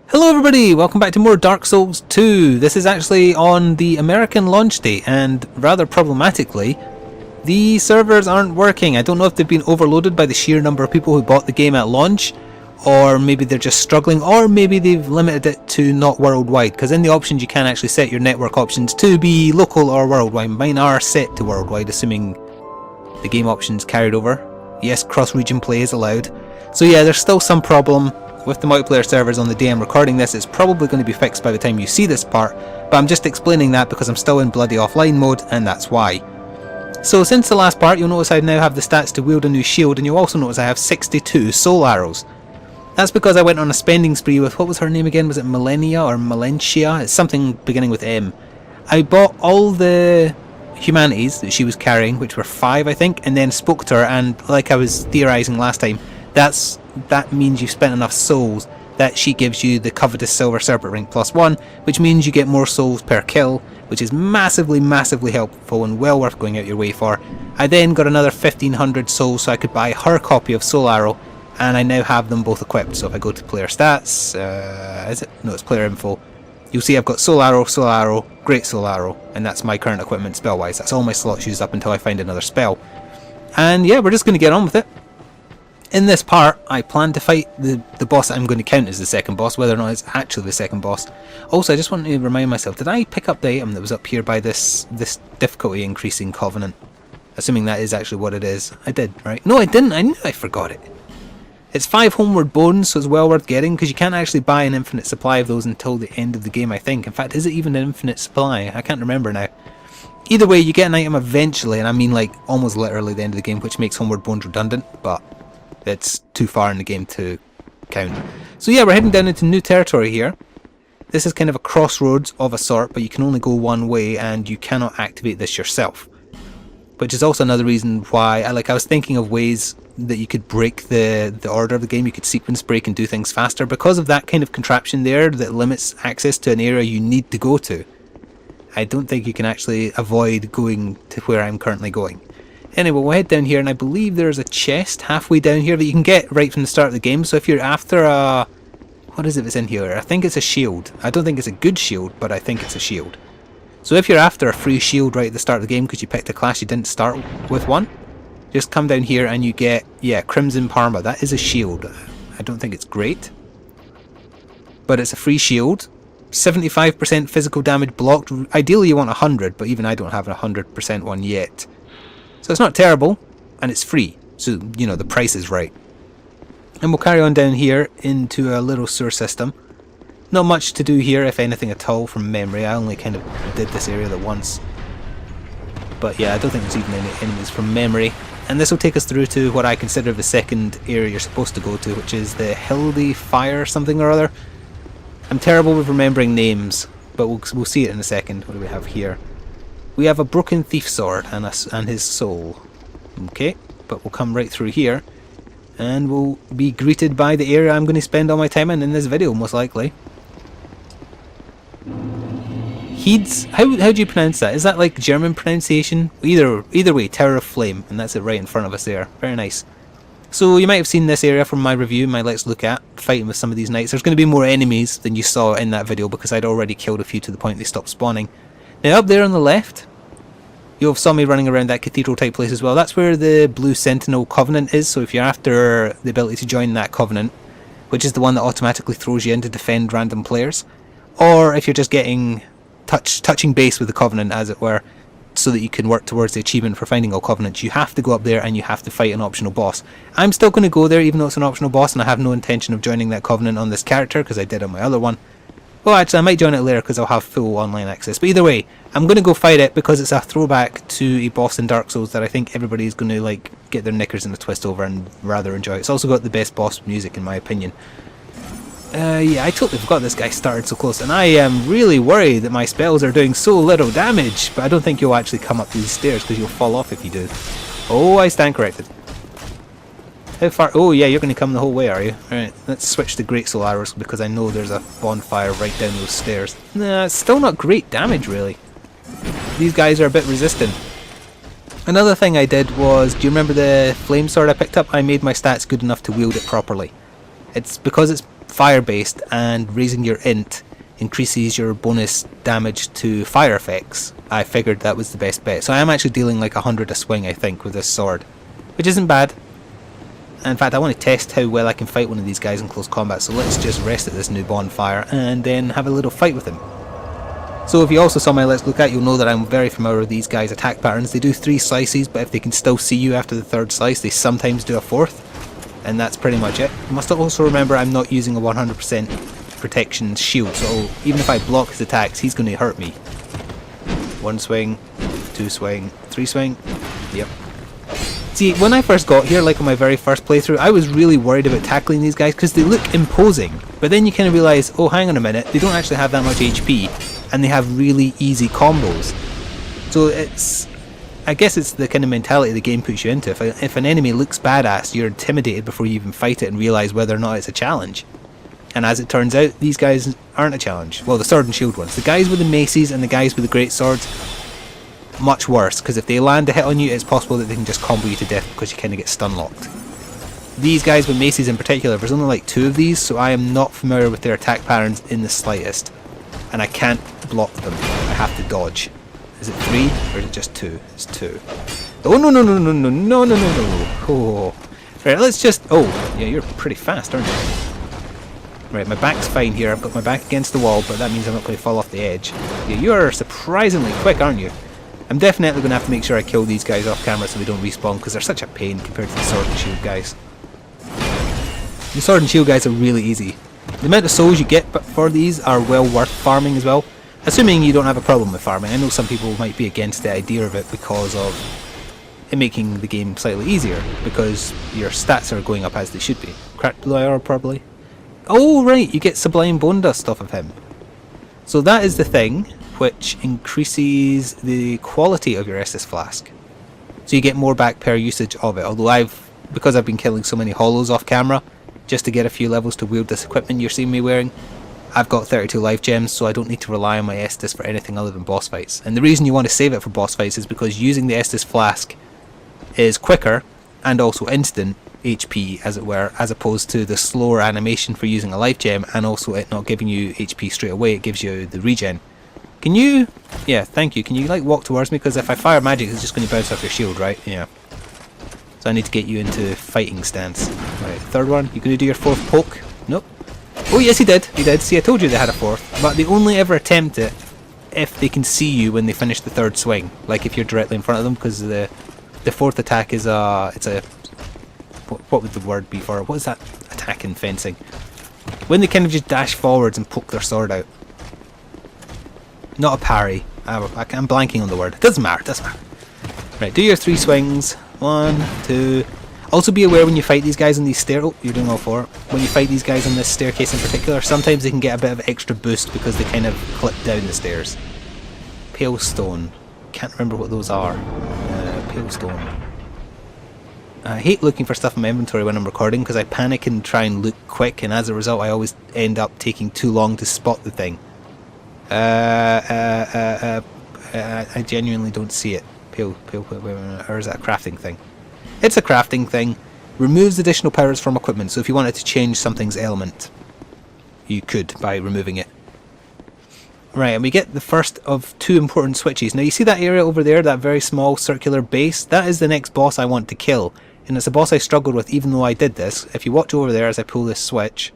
Hello everybody, welcome back to more Dark Souls 2. This is actually on the American launch date, and rather problematically, the servers aren't working. I don't know if they've been overloaded by the sheer number of people who bought the game at launch, or maybe they're just struggling, or maybe they've limited it to not worldwide, because in the options you can actually set your network options to be local or worldwide. Mine are set to worldwide, assuming the game options carried over. Yes, cross-region play is allowed. So yeah, there's still some problem with the multiplayer servers on the day I'm recording this. It's probably going to be fixed by the time you see this part, but I'm just explaining that because I'm still in bloody offline mode, and that's why. So since the last part, you'll notice I now have the stats to wield a new shield, and you'll also notice I have 62 soul arrows. That's because I went on a spending spree with, what was her name again? Was it Millennia or Melentia? It's something beginning with M. I bought all the humanities that she was carrying, which were 5 I think, and then spoke to her, and like I was theorising last time, that means you've spent enough souls that she gives you the covetous silver serpent ring +1, which means you get more souls per kill, which is massively helpful and well worth going out your way for. I then got another 1500 souls so I could buy her copy of Soul Arrow, and I now have them both equipped. So if I go to player stats, is it? No, it's player info. You'll see I've got Soul Arrow, Great Soul Arrow, and that's my current equipment spell-wise. That's all my slots used up until I find another spell. And yeah, we're just going to get on with it. In this part, I plan to fight the boss that I'm going to count as the second boss, whether or not it's actually the second boss. Also, I just want to remind myself, did I pick up the item that was up here by this difficulty increasing covenant? Assuming that is actually what it is. I did, right? No, I didn't. I knew I forgot it. It's 5 homeward bones, so it's well worth getting, because you can't actually buy an infinite supply of those until the end of the game, I think. In fact, is it even an infinite supply? I can't remember now. Either way, you get an item eventually, and I mean like almost literally the end of the game, which makes homeward bones redundant, but it's too far in the game to count. So yeah, we're heading down into new territory here. This is kind of a crossroads of a sort, but you can only go one way and you cannot activate this yourself. Which is also another reason why I was thinking of ways that you could break the order of the game. You could sequence break and do things faster. Because of that kind of contraption there that limits access to an area you need to go to, I don't think you can actually avoid going to where I'm currently going. Anyway, we'll head down here, and I believe there's a chest halfway down here that you can get right from the start of the game. So if you're after a... what is it that's in here? I think it's a shield. I don't think it's a good shield, but I think it's a shield. So if you're after a free shield right at the start of the game because you picked a class you didn't start with one, just come down here and you get, yeah, Crimson Parma. That is a shield. I don't think it's great, but it's a free shield. 75% physical damage blocked. Ideally you want 100, but even I don't have a 100% one yet. So it's not terrible, and it's free, so, you know, the price is right. And we'll carry on down here into a little sewer system. Not much to do here, if anything at all, from memory. I only kind of did this area that once. But yeah, I don't think there's even any enemies from memory. And this will take us through to what I consider the second area you're supposed to go to, which is the Heide Fire something or other. I'm terrible with remembering names, but we'll see it in a second. What do we have here? We have a broken thief sword and his soul. Okay, but we'll come right through here, and we'll be greeted by the area I'm going to spend all my time in this video, most likely. Heides? How do you pronounce that? Is that like German pronunciation? Either way, Tower of Flame, and that's it right in front of us there. Very nice. So you might have seen this area from my review, my Let's Look At, fighting with some of these knights. There's going to be more enemies than you saw in that video because I'd already killed a few to the point they stopped spawning. Now up there on the left, you'll have saw me running around that cathedral type place as well. That's where the Blue Sentinel Covenant is, so if you're after the ability to join that Covenant, which is the one that automatically throws you in to defend random players, or if you're just getting touching base with the Covenant, as it were, so that you can work towards the achievement for finding all Covenants, you have to go up there and you have to fight an optional boss. I'm still going to go there even though it's an optional boss, and I have no intention of joining that Covenant on this character because I did on my other one. Well, actually, I might join it later because I'll have full online access. But either way, I'm going to go fight it because it's a throwback to a boss in Dark Souls that I think everybody's going to like get their knickers in a twist over and rather enjoy. It's also got the best boss music in my opinion. Yeah, I totally forgot this guy started so close, and I am really worried that my spells are doing so little damage. But I don't think you'll actually come up these stairs because you'll fall off if you do. Oh, I stand corrected. How far? Oh yeah, you're going to come the whole way, are you? Alright, let's switch to Great Soul Arrows because I know there's a bonfire right down those stairs. Nah, it's still not great damage really. These guys are a bit resistant. Another thing I did was, do you remember the flame sword I picked up? I made my stats good enough to wield it properly. It's because it's fire based, and raising your int increases your bonus damage to fire effects. I figured that was the best bet. So I am actually dealing like 100 a swing, I think, with this sword, which isn't bad. In fact, I want to test how well I can fight one of these guys in close combat, so let's just rest at this new bonfire and then have a little fight with him. So if you also saw my Let's Look At, you'll know that I'm very familiar with these guys' attack patterns. They do 3 slices, but if they can still see you after the 3rd slice, they sometimes do a 4th, and that's pretty much it. You must also remember I'm not using a 100% protection shield, so even if I block his attacks, he's going to hurt me. 1 swing, 2 swing, 3 swing, yep. See, when I first got here, like on my very first playthrough, I was really worried about tackling these guys because they look imposing, but then you kind of realise, oh hang on a minute, they don't actually have that much HP, and they have really easy combos. So I guess it's the kind of mentality the game puts you into. If an enemy looks badass, you're intimidated before you even fight it and realise whether or not it's a challenge. And as it turns out, these guys aren't a challenge. Well, the sword and shield ones. The guys with the maces and the guys with the great swords, much worse, because if they land a hit on you, it's possible that they can just combo you to death because you kind of get stun locked. These guys with maces in particular, there's only like 2 of these, so I am not familiar with their attack patterns in the slightest. And I can't block them. I have to dodge. Is it 3 or is it just 2? It's 2. Oh no no no no no no no no no! Oh, right. Let's just. Oh, yeah, you're pretty fast, aren't you? Right, my back's fine here. I've got my back against the wall, but that means I'm not going to fall off the edge. Yeah, you are surprisingly quick, aren't you? I'm definitely going to have to make sure I kill these guys off camera so they don't respawn, because they're such a pain compared to the sword and shield guys. The sword and shield guys are really easy. The amount of souls you get for these are well worth farming as well, assuming you don't have a problem with farming. I know some people might be against the idea of it because of it making the game slightly easier, because your stats are going up as they should be. Cracked blue arrow probably. Oh right, you get sublime bone dust off of him. So that is the thing which increases the quality of your Estus flask. So you get more back per usage of it, although because I've been killing so many hollows off camera, just to get a few levels to wield this equipment you're seeing me wearing, I've got 32 life gems, so I don't need to rely on my Estus for anything other than boss fights. And the reason you want to save it for boss fights is because using the Estus flask is quicker and also instant HP, as it were, as opposed to the slower animation for using a life gem, and also it not giving you HP straight away. It gives you the regen. Can you... yeah, thank you. Can you like walk towards me? Because if I fire magic, it's just going to bounce off your shield, right? Yeah. So I need to get you into fighting stance. Right, 3rd one. You going to do your 4th poke? Nope. Oh yes, he did. He did. See, I told you they had a 4th, but they only ever attempt it if they can see you when they finish the 3rd swing. Like if you're directly in front of them, because the 4th attack is it's a... what would the word be for it? What is that attack in fencing? When they kind of just dash forwards and poke their sword out. Not a parry. I'm blanking on the word. It doesn't matter. Doesn't matter. Right, do your 3 swings. 1, 2. Also be aware when you fight these guys on these stairs. Oh, you're doing all 4. When you fight these guys on this staircase in particular, sometimes they can get a bit of extra boost because they kind of clip down the stairs. Pale stone. Can't remember what those are. Pale stone. I hate looking for stuff in my inventory when I'm recording because I panic and try and look quick, and as a result I always end up taking too long to spot the thing. I genuinely don't see it. Pale, or is that a crafting thing? It's a crafting thing. Removes additional powers from equipment, so if you wanted to change something's element, you could by removing it. Right, and we get the first of 2 important switches. Now you see that area over there, that very small circular base? That is the next boss I want to kill. And it's a boss I struggled with even though I did this. If you watch over there as I pull this switch,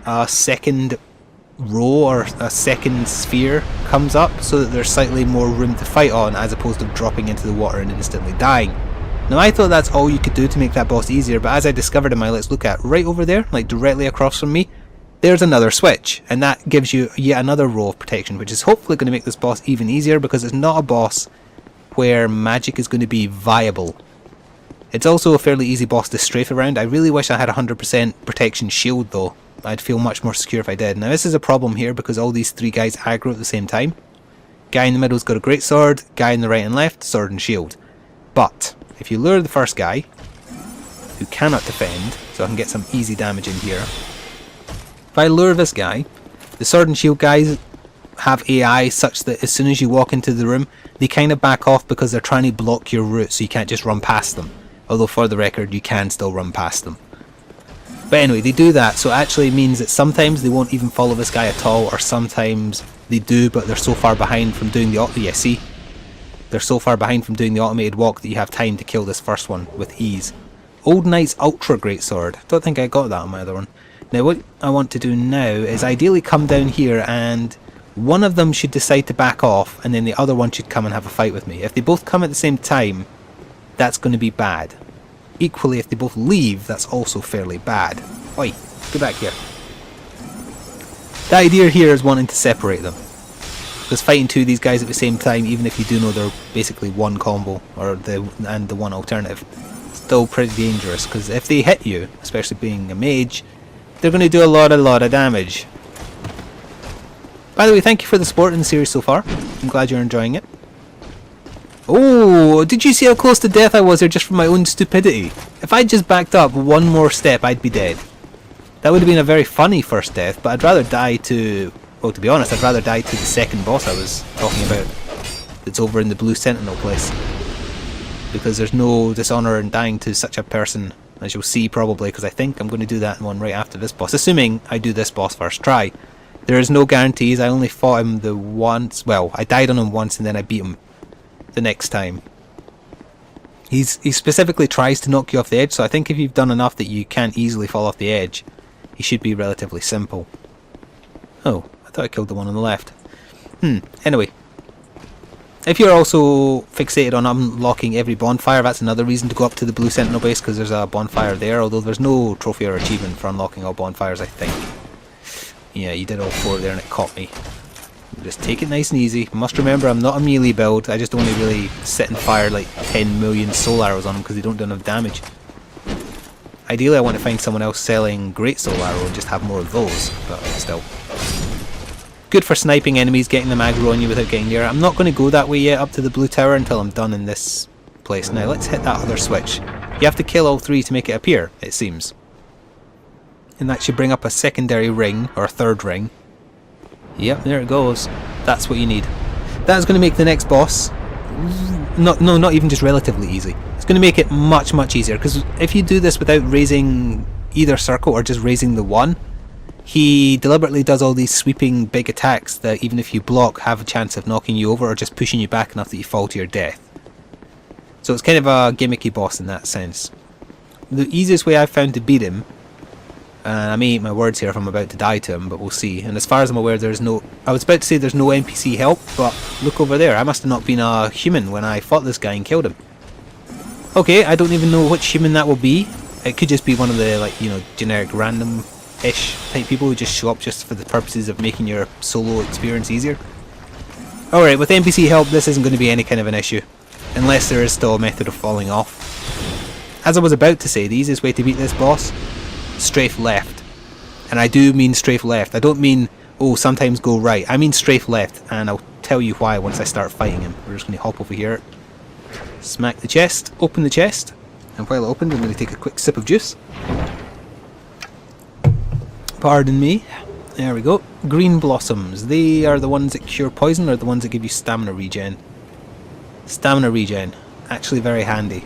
a second row or a second sphere comes up so that there's slightly more room to fight on, as opposed to dropping into the water and instantly dying. Now I thought that's all you could do to make that boss easier, but as I discovered in my Let's Look At, right over there, like directly across from me, there's another switch, and that gives you yet another row of protection, which is hopefully going to make this boss even easier, because it's not a boss where magic is going to be viable. It's also a fairly easy boss to strafe around. I really wish I had 100% protection shield though. I'd feel much more secure if I did. Now this is a problem here because all these 3 guys aggro at the same time. Guy in the middle's got a great sword, guy in the right and left, sword and shield. But if you lure the first guy, who cannot defend, so I can get some easy damage in here. If I lure this guy, the sword and shield guys have AI such that as soon as you walk into the room, they kind of back off because they're trying to block your route, so you can't just run past them. Although for the record, you can still run past them. But anyway, they do that, so it actually means that sometimes they won't even follow this guy at all, or sometimes they do, but they're so far behind from doing the yeah, see? They're so far behind from doing the automated walk that you have time to kill this first one with ease. Old Knight's Ultra Greatsword. Don't think I got that on my other one. Now what I want to do now is ideally come down here, and one of them should decide to back off, and then the other one should come and have a fight with me. If they both come at the same time, that's going to be bad. Equally, if they both leave, that's also fairly bad. Oi, get back here. The idea here is wanting to separate them. Because fighting two of these guys at the same time, even if you do know they're basically one combo, or the one alternative, still pretty dangerous. Because if they hit you, especially being a mage, they're going to do a lot of damage. By the way, thank you for the support in the series so far. I'm glad you're enjoying it. Oh, did you see how close to death I was here just from my own stupidity? If I'd just backed up one more step, I'd be dead. That would have been a very funny first death, but I'd rather die to... Well, to be honest, I'd rather die to the second boss I was talking about. It's over in the Blue Sentinel place. Because there's no dishonour in dying to such a person, as you'll see probably, because I think I'm going to do that one right after this boss. Assuming I do this boss first try. There is no guarantees. I only fought him the once... Well, I died on him once and then I beat him the next time. He specifically tries to knock you off the edge, so I think if you've done enough that you can't easily fall off the edge, he should be relatively simple. Oh, I thought I killed the one on the left. Anyway. If you're also fixated on unlocking every bonfire, that's another reason to go up to the Blue Sentinel base, because there's a bonfire there, although there's no trophy or achievement for unlocking all bonfires, I think. Yeah, you did all 4 there and it caught me. Just take it nice and easy. You must remember I'm not a melee build, I just only really sit and fire like 10 million soul arrows on them because they don't do enough damage. Ideally I want to find someone else selling great soul arrow and just have more of those, but still. Good for sniping enemies, getting them aggro on you without getting near. I'm not going to go that way yet up to the blue tower until I'm done in this place. Now let's hit that other switch. You have to kill all 3 to make it appear, it seems. And that should bring up a secondary ring, or a third ring. Yep, there it goes. That's what you need. That's going to make the next boss, not even just relatively easy. It's going to make it much easier, because if you do this without raising either circle or just raising the one, he deliberately does all these sweeping big attacks that even if you block have a chance of knocking you over or just pushing you back enough that you fall to your death. So it's kind of a gimmicky boss in that sense. The easiest way I've found to beat him, and I may eat my words here if I'm about to die to him, but we'll see. And as far as I'm aware, there's no... I was about to say there's no NPC help, but look over there. I must have not been a human when I fought this guy and killed him. Okay, I don't even know which human that will be. It could just be one of the, like, you know, generic random-ish type people who just show up just for the purposes of making your solo experience easier. Alright, with NPC help, this isn't going to be any kind of an issue. Unless there is still a method of falling off. As I was about to say, the easiest way to beat this boss... strafe left. And I do mean strafe left. I don't mean, oh, sometimes go right. I mean strafe left, and I'll tell you why once I start fighting him. We're just going to hop over here, smack the chest, open the chest, and while it opens I'm going to take a quick sip of juice. Pardon me. There we go. Green blossoms. They are the ones that cure poison, or the ones that give you stamina regen? Stamina regen. Actually very handy.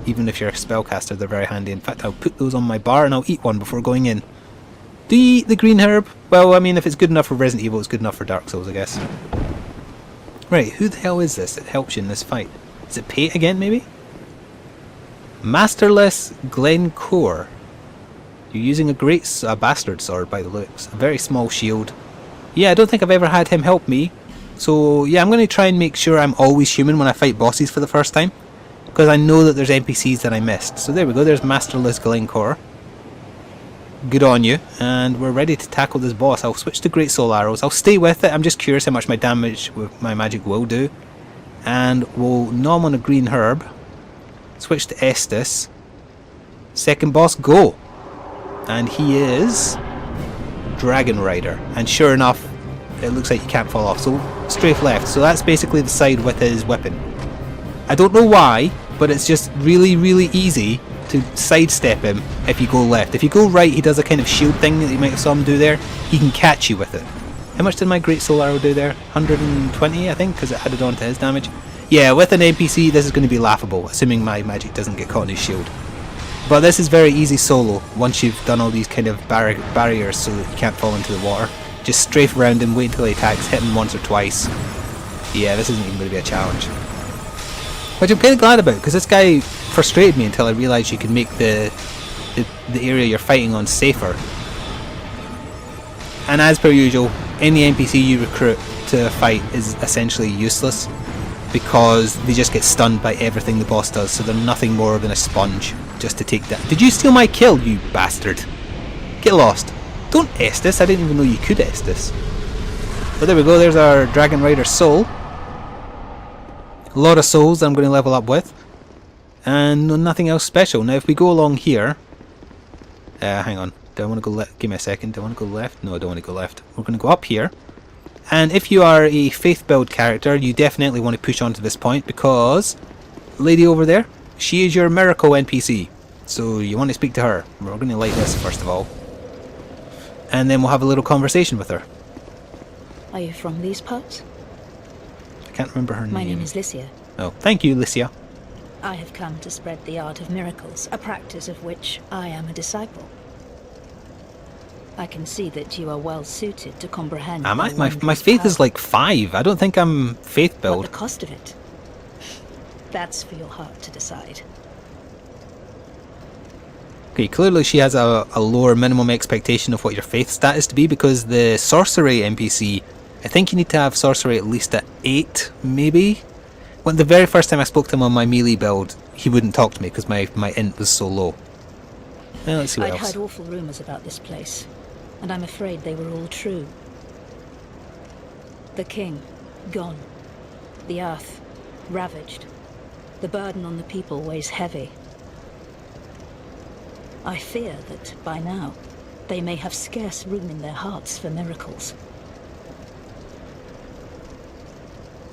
Even if you're a spellcaster, they're very handy. In fact, I'll put those on my bar and I'll eat one before going in. Do you eat the green herb? Well, I mean, if it's good enough for Resident Evil, it's good enough for Dark Souls, I guess. Right, who the hell is this that helps you in this fight? Is it Pate again, maybe? Masterless Glencour. You're using a bastard sword by the looks. A very small shield. Yeah, I don't think I've ever had him help me. So, yeah, I'm going to try and make sure I'm always human when I fight bosses for the first time. Because I know that there's NPCs that I missed. So there we go, there's Masterless Glencour. Good on you. And we're ready to tackle this boss. I'll switch to Great Soul Arrows. I'll stay with it. I'm just curious how much my damage with my magic will do. And we'll nom on a green herb. Switch to Estus. Second boss, go! And he is... Dragon Rider. And sure enough, it looks like you can't fall off. So strafe left. So that's basically the side with his weapon. I don't know why, but it's just really easy to sidestep him if you go left. If you go right, he does a kind of shield thing that you might have saw him do there. He can catch you with it. How much did my Great Soul Arrow do there? 120, I think, because it added on to his damage. Yeah, with an NPC, this is going to be laughable, assuming my magic doesn't get caught in his shield. But this is very easy solo once you've done all these kind of barriers so that you can't fall into the water. Just strafe around him, wait until he attacks, hit him once or twice. Yeah, this isn't even going to be a challenge. Which I'm kind of glad about, because this guy frustrated me until I realised you can make the area you're fighting on safer. And as per usual, any NPC you recruit to a fight is essentially useless, because they just get stunned by everything the boss does, so they're nothing more than a sponge just to take that. Did you steal my kill, you bastard? Get lost. Don't Estus, I didn't even know you could Estus. But there we go, there's our Dragon Rider soul. A lot of souls that I'm going to level up with. And nothing else special. Now if we go along here... hang on. Do I want to go left? Give me a second. Do I want to go left? No, I don't want to go left. We're going to go up here. And if you are a faith build character, you definitely want to push on to this point, because the lady over there, she is your miracle NPC. So you want to speak to her. We're going to light this first of all. And then we'll have a little conversation with her. Are you from these parts? I can't remember her name. My name is Lycia. Oh, thank you, Lycia. I have come to spread the art of miracles, a practice of which I am a disciple. I can see that you are well suited to comprehend. Am I? My faith is like 5. I don't think I'm faith build. What the cost of it? That's for your heart to decide. Okay, clearly she has a lower minimum expectation of what your faith stat is to be, because the sorcery NPC, I think you need to have sorcery at least at 8, maybe? When the very first time I spoke to him on my melee build, he wouldn't talk to me because my int was so low. Well, let's see what I'd else. heard awful rumours about this place, and I'm afraid they were all true. The king, gone. The earth, ravaged. The burden on the people weighs heavy. I fear that, by now, they may have scarce room in their hearts for miracles.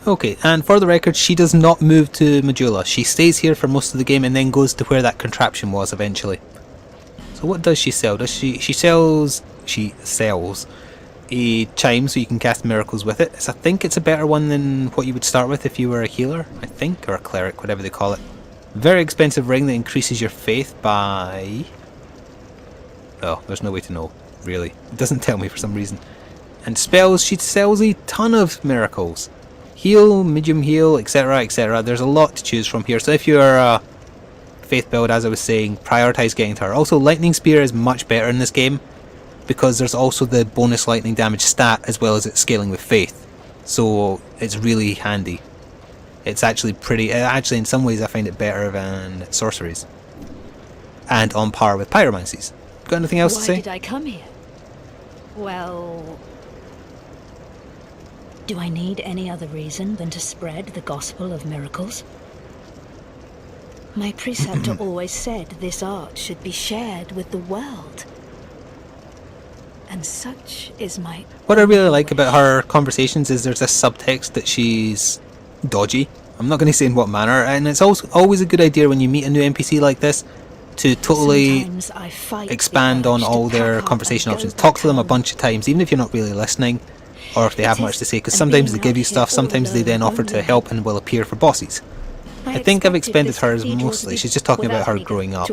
Okay, and for the record, she does not move to Majula. She stays here for most of the game and then goes to where that contraption was eventually. So what does she sell? Does she sells a chime so you can cast miracles with it. So I think it's a better one than what you would start with if you were a healer, I think, or a cleric, whatever they call it. Very expensive ring that increases your faith by... Oh, there's no way to know, really. It doesn't tell me for some reason. And spells, she sells a ton of miracles. Heal, medium heal, etc, etc. There's a lot to choose from here. So if you're a faith build, as I was saying, prioritise getting to her. Also, Lightning Spear is much better in this game, because there's also the bonus lightning damage stat as well as it's scaling with faith. So it's really handy. It's actually pretty... Actually, in some ways I find it better than sorceries. And on par with pyromancies. Got anything else to say? Why did I come here? Well... Do I need any other reason than to spread the gospel of miracles? My preceptor always said this art should be shared with the world. And such is my... What I really like about her conversations is there's this subtext that she's dodgy. I'm not going to say in what manner, and it's always a good idea when you meet a new NPC like this to totally expand on all their conversation options. Talk to them a bunch of times, even if you're not really listening, or if they have much to say, because sometimes they give you stuff, sometimes they then offer to help and will appear for bosses. I think I've expended hers mostly. She's just talking about her growing up.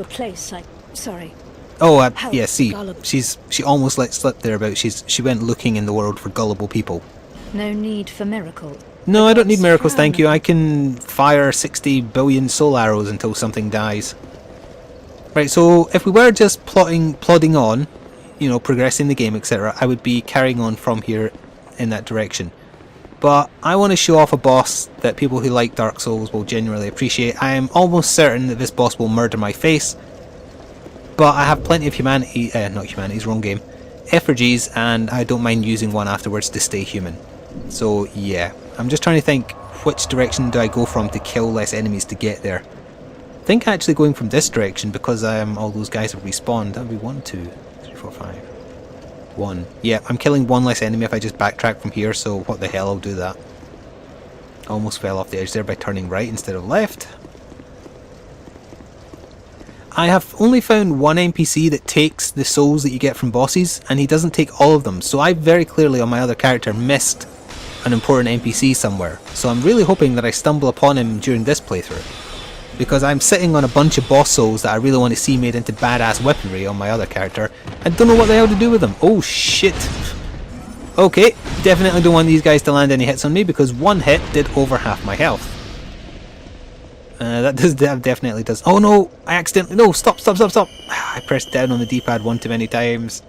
Oh, yeah, see, she almost let slip there about she went looking in the world for gullible people. No need for miracles. No, I don't need miracles, thank you. I can fire 60 billion soul arrows until something dies. Right, so if we were just plodding on, you know, progressing the game, etc., I would be carrying on from here in that direction. But I want to show off a boss that people who like Dark Souls will genuinely appreciate. I am almost certain that this boss will murder my face, but I have plenty of humanity, not humanities, wrong game, effigies, and I don't mind using one afterwards to stay human. So yeah, I'm just trying to think which direction do I go from to kill less enemies to get there. I think actually going from this direction, because all those guys have respawned. That would be 1, 2, 3, 4, 5. 1. Yeah, I'm killing one less enemy if I just backtrack from here, so what the hell, I'll do that. Almost fell off the edge there by turning right instead of left. I have only found one NPC that takes the souls that you get from bosses, and he doesn't take all of them, so I very clearly on my other character missed an important NPC somewhere. So I'm really hoping that I stumble upon him during this playthrough. because I'm sitting on a bunch of boss souls that I really want to see made into badass weaponry on my other character. I don't know what the hell to do with them. Oh shit. Okay, definitely don't want these guys to land any hits on me because one hit did over half my health. That definitely does. Oh no, I accidentally... No, stop. I pressed down on the D-pad one too many times.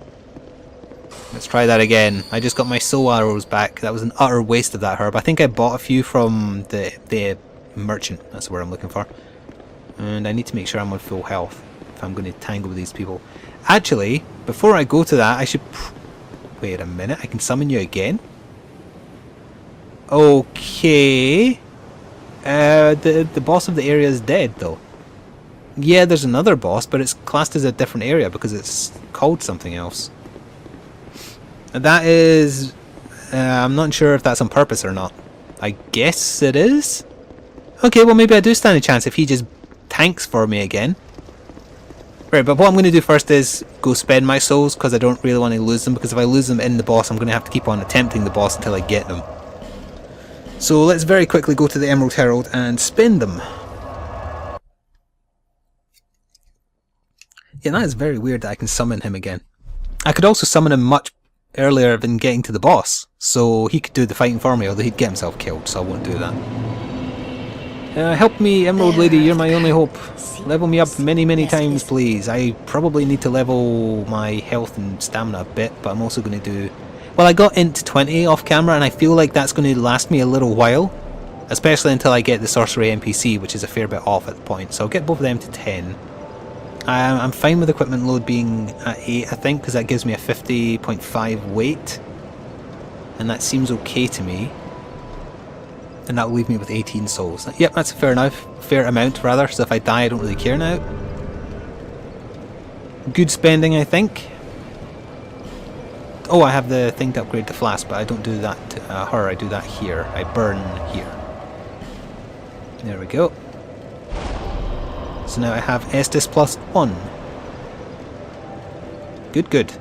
Let's try that again. I just got my soul arrows back. That was an utter waste of that herb. I think I bought a few from the merchant. That's the word I'm looking for. And I need to make sure I'm on full health if I'm going to tangle with these people. Actually, before I go to that, I should... Wait a minute, I can summon you again? Okay. The boss of the area is dead, though. Yeah, there's another boss, but it's classed as a different area because it's called something else. That is... I'm not sure if that's on purpose or not. I guess it is? Okay, well maybe I do stand a chance if he just tanks for me again. Right, but what I'm going to do first is go spend my souls because I don't really want to lose them, because if I lose them in the boss I'm going to have to keep on attempting the boss until I get them. So let's very quickly go to the Emerald Herald and spend them. Yeah, that is very weird that I can summon him again. I could also summon him much earlier than getting to the boss, so he could do the fighting for me, although he'd get himself killed, so I won't do that. Help me, Emerald Lady, you're my only hope. Level me up many times, please. I probably need to level my health and stamina a bit, but I'm also going to do... Well, I got into 20 off camera, and I feel like that's going to last me a little while, especially until I get the Sorcery NPC, which is a fair bit off at the point, so I'll get both of them to 10. I'm fine with equipment load being at 8, I think, because that gives me a 50.5 weight, and that seems okay to me. And that will leave me with 18 souls. Yep, that's a fair amount rather, so if I die I don't really care now. Good spending, I think. Oh, I have the thing to upgrade the flask, but I don't do that to her, I do that here. I burn here. There we go. So now I have Estus plus 1. Good.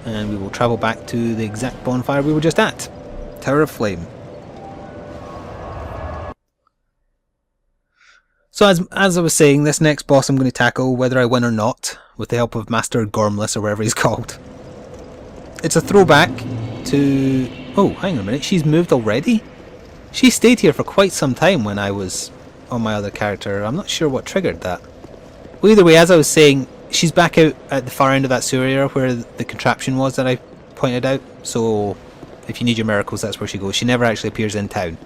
And we will travel back to the exact bonfire we were just at. Tower of Flame. So as I was saying, this next boss I'm going to tackle, whether I win or not, with the help of Master Gormless or whatever he's called. It's a throwback to... Oh, hang on a minute, she's moved already? She stayed here for quite some time when I was on my other character. I'm not sure what triggered that. Well, either way, as I was saying, she's back out at the far end of that sewer area where the contraption was that I pointed out. So if you need your miracles, that's where she goes. She never actually appears in town.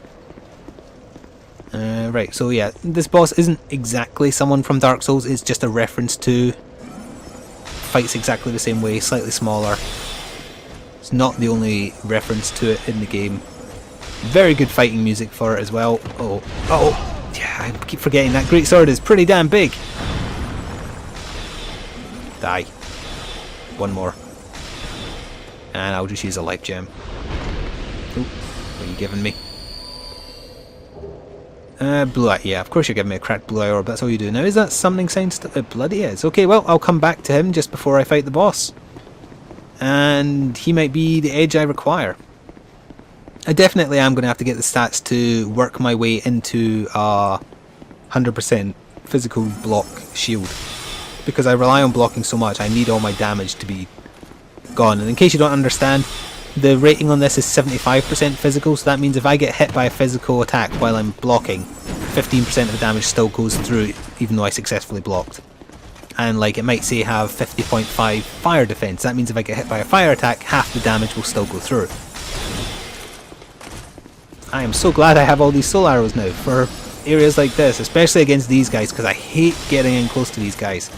Right, so yeah, this boss isn't exactly someone from Dark Souls, it's just a reference to... Fights exactly the same way, slightly smaller. It's not the only reference to it in the game. Very good fighting music for it as well. Oh, yeah, I keep forgetting that great sword is pretty damn big. Die. One more. And I'll just use a life gem. Oh, what are you giving me? Blue eye, yeah, of course you're giving me a cracked blue eye orb, that's all you do. Now, is that summoning sign it bloody is. Okay, well, I'll come back to him just before I fight the boss. And he might be the edge I require. I definitely am going to have to get the stats to work my way into a 100% physical block shield. Because I rely on blocking so much, I need all my damage to be gone. And in case you don't understand, the rating on this is 75% physical, so that means if I get hit by a physical attack while I'm blocking, 15% of the damage still goes through, even though I successfully blocked. And like it might say have 50.5 fire defense, that means if I get hit by a fire attack, half the damage will still go through. I am so glad I have all these soul arrows now for areas like this, especially against these guys, because I hate getting in close to these guys.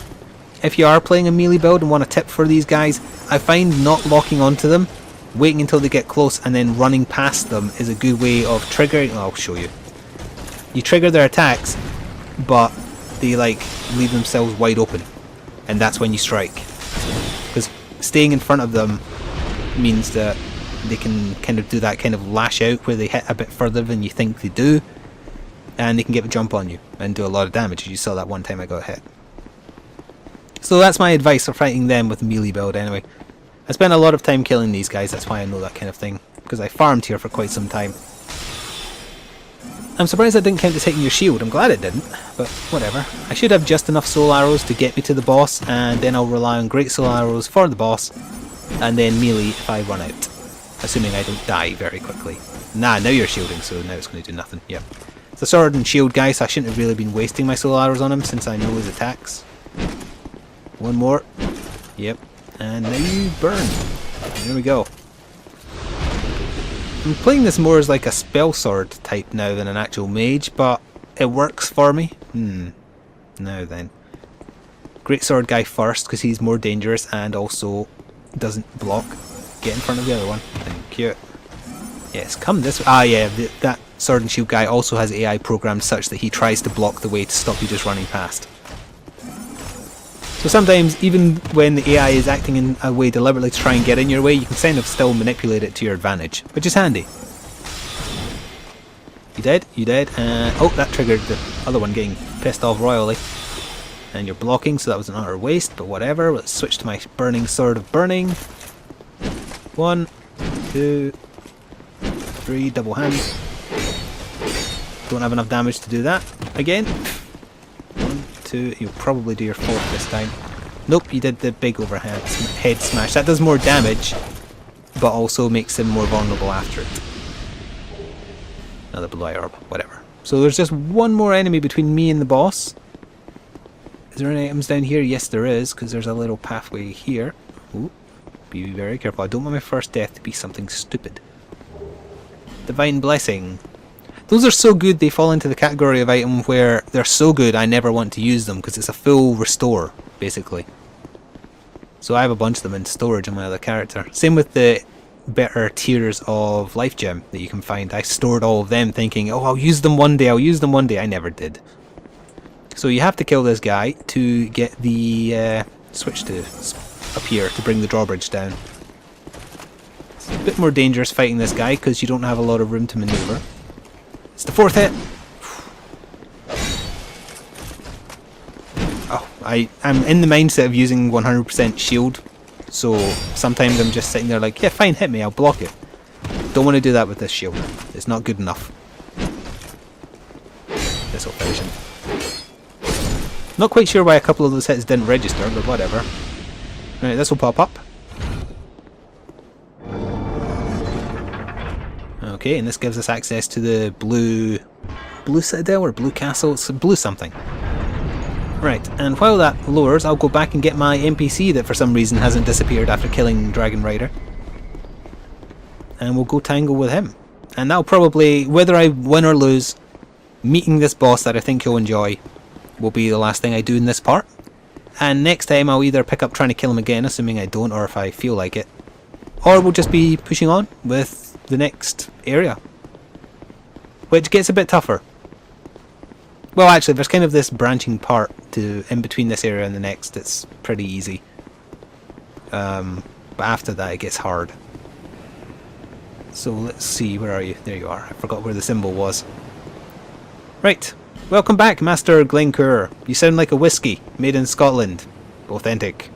If you are playing a melee build and want a tip for these guys, I find not locking onto them, waiting until they get close and then running past them is a good way of triggering... Oh, I'll show you. You trigger their attacks, but they like leave themselves wide open, and that's when you strike. Because staying in front of them means that they can kind of do that kind of lash out where they hit a bit further than you think they do, and they can get a jump on you and do a lot of damage. You saw that one time I got hit. So that's my advice for fighting them with melee build anyway. I spent a lot of time killing these guys, that's why I know that kind of thing, because I farmed here for quite some time. I'm surprised that didn't count as hitting your shield. I'm glad it didn't, but whatever. I should have just enough soul arrows to get me to the boss, and then I'll rely on great soul arrows for the boss, and then melee if I run out. Assuming I don't die very quickly. Nah, now you're shielding, so now it's going to do nothing. Yep. It's a sword and shield guy, so I shouldn't have really been wasting my soul arrows on him since I know his attacks. One more. Yep. And now you burn. There we go. I'm playing this more as like a spell sword type now than an actual mage, but it works for me. Now then. Great sword guy first, because he's more dangerous and also doesn't block. Get in front of the other one. Thank you. Yes, come this way. Ah yeah, that sword and shield guy also has AI programmed such that he tries to block the way to stop you just running past. So sometimes, even when the AI is acting in a way deliberately to try and get in your way, you can kind of still manipulate it to your advantage, which is handy. You dead? You dead? Oh, that triggered the other one getting pissed off royally. And you're blocking, so that was an utter waste, but whatever. Let's switch to my burning sword of burning. 1, 2, 3, double hand. Don't have enough damage to do that again. 1, 2, you'll probably do your 4th this time. Nope, you did the big overhead head smash. That does more damage, but also makes him more vulnerable after it. Another blue eye orb, whatever. So there's just one more enemy between me and the boss. Is there any items down here? Yes there is, because there's a little pathway here. Ooh, be very careful. I don't want my first death to be something stupid. Divine Blessing. Those are so good they fall into the category of item where they're so good I never want to use them because it's a full restore, basically. So I have a bunch of them in storage on my other character. Same with the better tiers of life gem that you can find. I stored all of them thinking, oh, I'll use them one day, I'll use them one day. I never did. So you have to kill this guy to get the switch to appear to bring the drawbridge down. It's a bit more dangerous fighting this guy because you don't have a lot of room to maneuver. It's the 4th hit. Oh, I'm in the mindset of using 100% shield, so sometimes I'm just sitting there like, yeah, fine, hit me, I'll block it. Don't want to do that with this shield. It's not good enough. This will finish him. Not quite sure why a couple of those hits didn't register, but whatever. Right, this will pop up. Okay, and this gives us access to the blue citadel or blue castle. It's blue something. Right, and while that lowers, I'll go back and get my NPC that for some reason hasn't disappeared after killing Dragon Rider. And we'll go tangle with him. And that'll probably, whether I win or lose, meeting this boss that I think you'll enjoy will be the last thing I do in this part. And next time I'll either pick up trying to kill him again, assuming I don't, or if I feel like it. Or we'll just be pushing on with the next area, which gets a bit tougher. Well, actually, there's kind of this branching part to in between this area and the next. It's pretty easy, but after that it gets hard. So let's see, where are you? There you are. I forgot where the symbol was. Right, welcome back, Master Glencour. You sound like a whiskey made in Scotland. Authentic.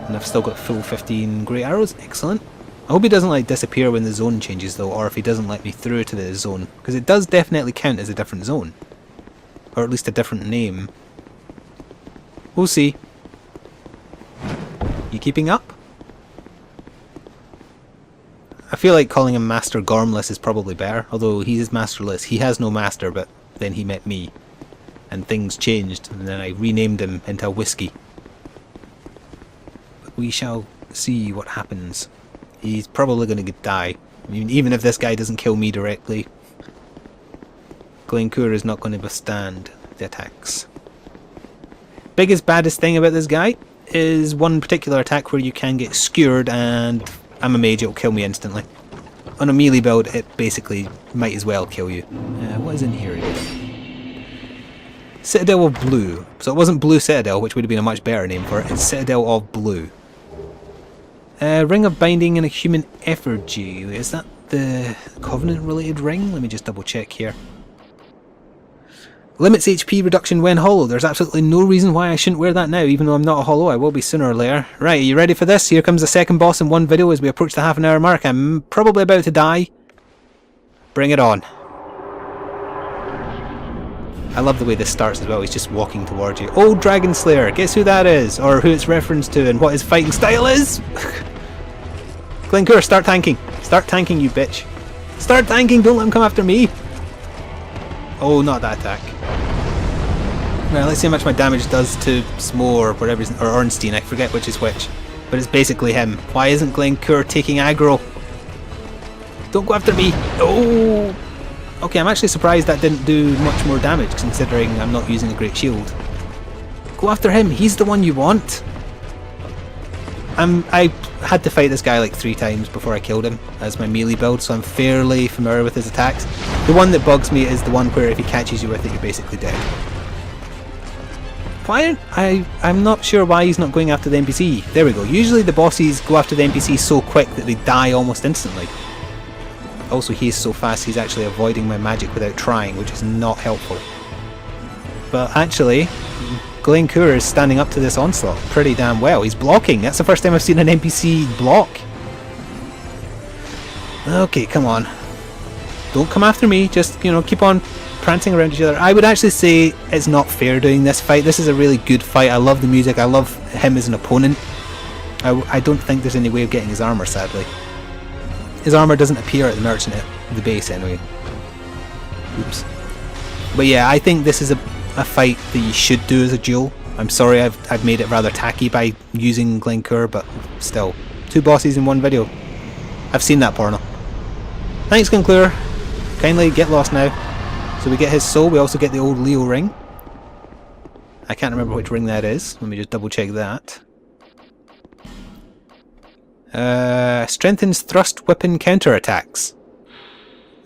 And I've still got full 15 great arrows. Excellent. I hope he doesn't like disappear when the zone changes though, or if he doesn't let me through to the zone, because it does definitely count as a different zone, or at least a different name. We'll see. You keeping up? I feel like calling him Master Gormless is probably better, although he is masterless. He has no master, but then he met me, and things changed, and then I renamed him into a whiskey. But we shall see what happens. He's probably going to die. I mean, even if this guy doesn't kill me directly, Glencour is not going to withstand the attacks. Biggest, baddest thing about this guy is one particular attack where you can get skewered, and I'm a mage, it'll kill me instantly. On a melee build, it basically might as well kill you. What is in here again? Citadel of Blue. So it wasn't Blue Citadel, which would have been a much better name for it. It's Citadel of Blue. Ring of Binding and a Human Effigy. Is that the Covenant-related ring? Let me just double check here. Limits HP reduction when hollow. There's absolutely no reason why I shouldn't wear that now, even though I'm not a hollow. I will be sooner or later. Right, are you ready for this? Here comes the second boss in one video as we approach the half-an-hour mark. I'm probably about to die. Bring it on. I love the way this starts as well. He's just walking towards you. Oh, Dragon Slayer! Guess who that is? Or who it's referenced to and what his fighting style is? Glencour, start tanking! Start tanking, you bitch! Start tanking! Don't let him come after me! Oh, not that attack. Well, let's see how much my damage does to Smo or whatever, or Ornstein, I forget which is which. But it's basically him. Why isn't Glencour taking aggro? Don't go after me! Oh! Okay, I'm actually surprised that didn't do much more damage considering I'm not using a great shield. Go after him, he's the one you want! I had to fight this guy like 3 times before I killed him as my melee build, so I'm fairly familiar with his attacks. The one that bugs me is the one where if he catches you with it, you're basically dead. Why I'm not sure why he's not going after the NPC. There we go. Usually the bosses go after the NPC so quick that they die almost instantly. Also, he's so fast he's actually avoiding my magic without trying, which is not helpful. But actually, Glencour is standing up to this onslaught pretty damn well. He's blocking. That's the first time I've seen an NPC block. Okay, come on. Don't come after me. Just, you know, keep on prancing around each other. I would actually say it's not fair doing this fight. This is a really good fight. I love the music. I love him as an opponent. I don't think there's any way of getting his armor, sadly. His armor doesn't appear at the merchant at the base anyway. Oops. But yeah, I think this is a fight that you should do as a duel. I'm sorry I've made it rather tacky by using Glencour, but still. 2 bosses in 1 video. I've seen that porno. Thanks, Glencour. Kindly get lost now. So we get his soul, we also get the old Leo ring. I can't remember which ring that is. Let me just double check that. Strengthens thrust weapon counterattacks.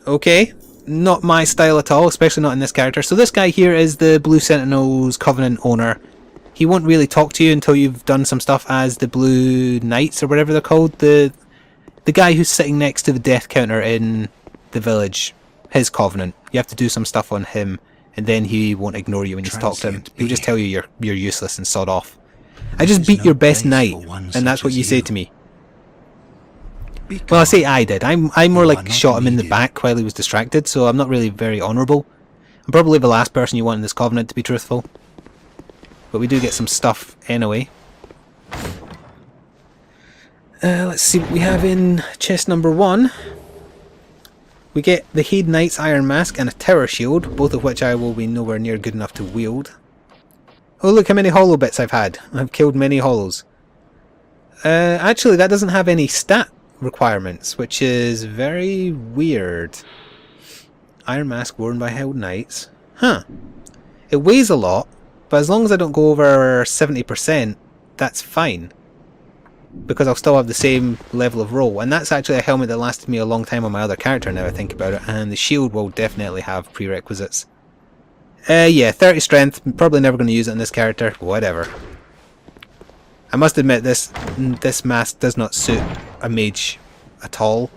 Okay, not my style at all, especially not in this character. So this guy here is the Blue Sentinel's Covenant owner. He won't really talk to you until you've done some stuff as the Blue Knights or whatever they're called. The guy who's sitting next to the death counter in the village. His Covenant. You have to do some stuff on him, and then he won't ignore you when you talk to him. He'll just tell you you're useless and sod off. I just beat your best knight, and that's what you say to me. Well, I say I did. I more like shot him in the back while he was distracted, so I'm not really very honourable. I'm probably the last person you want in this Covenant, to be truthful. But we do get some stuff anyway. Let's see what we have in chest number 1. We get the Heide Knight's Iron Mask and a Tower Shield, both of which I will be nowhere near good enough to wield. Oh, look how many hollow bits I've had. I've killed many hollows. Actually, that doesn't have any stat requirements, which is very weird. Iron Mask worn by Heide Knights. Huh. It weighs a lot, but as long as I don't go over 70%, that's fine. Because I'll still have the same level of roll, and that's actually a helmet that lasted me a long time on my other character now I think about it, and the shield will definitely have prerequisites. Yeah, 30 strength, probably never going to use it on this character, whatever. I must admit this mask does not suit a mage at all,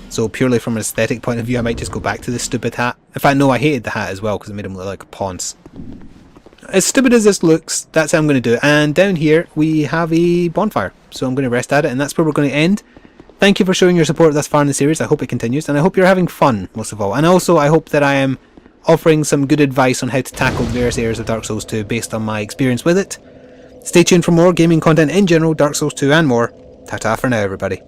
so purely from an aesthetic point of view I might just go back to this stupid hat. In fact, no, I hated the hat as well because it made him look like a ponce. As stupid as this looks, that's how I'm going to do it. And down here we have a bonfire, so I'm going to rest at it, and that's where we're going to end. Thank you for showing your support thus far in the series. I hope it continues, and I hope you're having fun most of all. And also I hope that I am offering some good advice on how to tackle various areas of Dark Souls 2 based on my experience with it. Stay tuned for more gaming content in general, Dark Souls 2 and more. Ta-ta for now, everybody.